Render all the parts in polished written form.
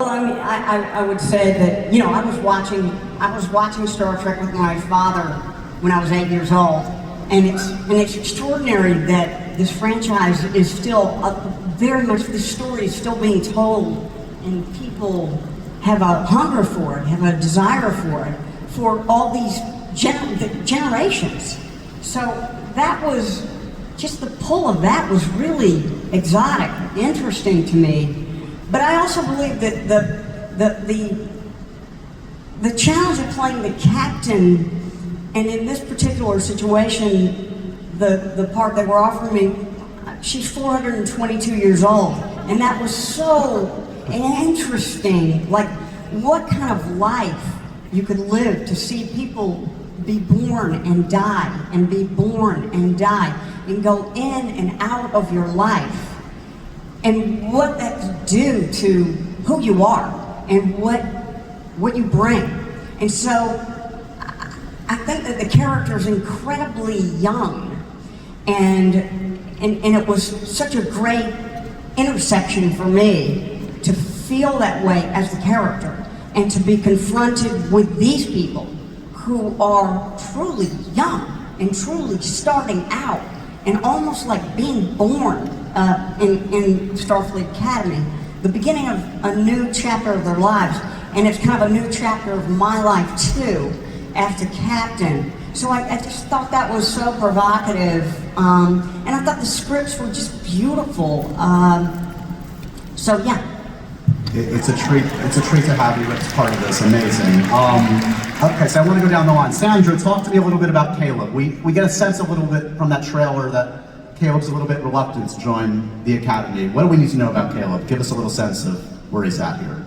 Well, I mean, I would say that, you know, I was watching Star Trek with my father when I was 8 years old, and it's extraordinary that this franchise is still very much, the story is still being told, and people have a hunger for it, have a desire for it, for all these generations. So that was, just the pull of that was really exotic, interesting to me. But I also believe that the challenge of playing the captain, and in this particular situation, the part they were offering me, she's 422 years old, and that was so interesting. Like, what kind of life you could live to see people be born and die, and be born and die, and go in and out of your life. And what that could do to who you are and what you bring. And so I think that the character is incredibly young, and it was such a great intersection for me to feel that way as the character, and to be confronted with these people who are truly young and truly starting out and almost like being born in Starfleet Academy, the beginning of a new chapter of their lives. And it's kind of a new chapter of my life too, as the captain. So I just thought that was so provocative, and I thought the scripts were just beautiful. So yeah. It's a treat to have you as part of this. Amazing. Okay, so I want to go down the line. Sandra, talk to me a little bit about Caleb. We get a sense a little bit from that trailer that Caleb's a little bit reluctant to join the Academy. What do we need to know about Caleb? Give us a little sense of where he's at here.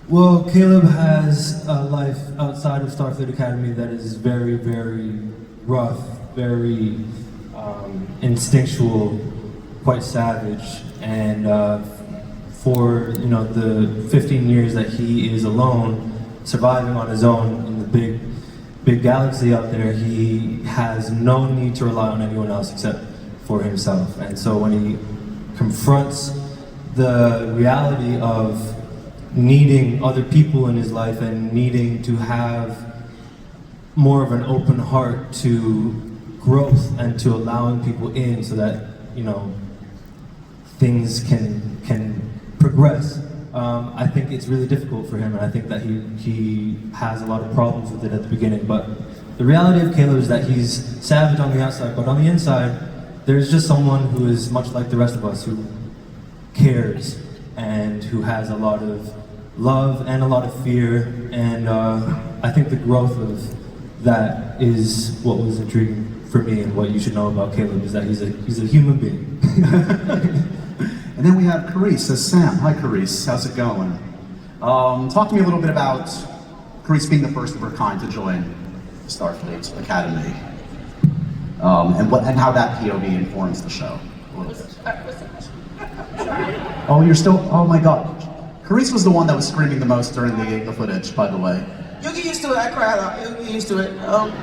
Well, Caleb has a life outside of Starfleet Academy that is very, very rough, very instinctual, quite savage, and for the 15 years that he is alone, surviving on his own in the big galaxy out there, he has no need to rely on anyone else except for himself. And so when he confronts the reality of needing other people in his life and needing to have more of an open heart to growth and to allowing people in so that things can progress, I think it's really difficult for him, and I think that he has a lot of problems with it at the beginning. But the reality of Caleb is that he's savage on the outside, but on the inside there's just someone who is much like the rest of us, who cares and who has a lot of love and a lot of fear, and I think the growth of that is what was intriguing for me. And what you should know about Caleb is that he's a human being. And then we have Carice as Sam. Hi Carice, how's it going? Talk to me a little bit about Carice being the first of her kind to join Starfleet Academy, and how that POV informs the show a little bit. Oh, you're still, oh my God. Carice was the one that was screaming the most during the footage, by the way. You'll get used to it, I cried out, you'll get used to it.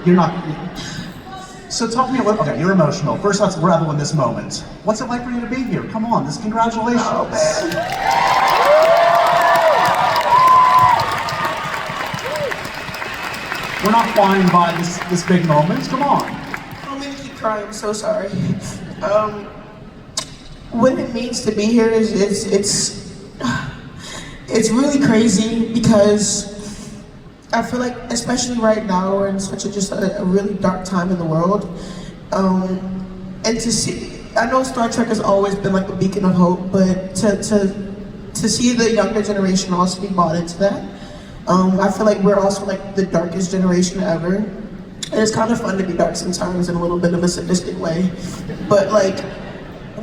You're not, so talk to me a little, okay, you're emotional. First, let's revel in this moment. What's it like for you to be here? Come on, congratulations. Oh, man. We're not flying by this big moment, come on. I don't mean to keep crying, I'm so sorry. What it means to be here is it's really crazy, because I feel like, especially right now, we're in such a really dark time in the world. And to see, I know Star Trek has always been like a beacon of hope, but to see the younger generation also be bought into that, I feel like we're also like the darkest generation ever. And it's kind of fun to be dark sometimes in a little bit of a sadistic way. But like,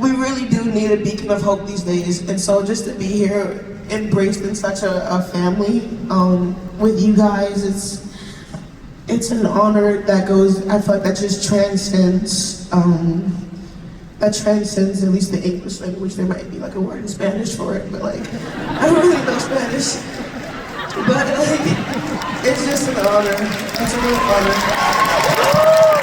we really do need a beacon of hope these days. And so just to be here, embraced in such a family with you guys, it's an honor that goes, I feel like that just transcends at least the English language. There might be like a word in Spanish for it, but like, I don't really know Spanish. But like, it's just an honor. It's a real honor.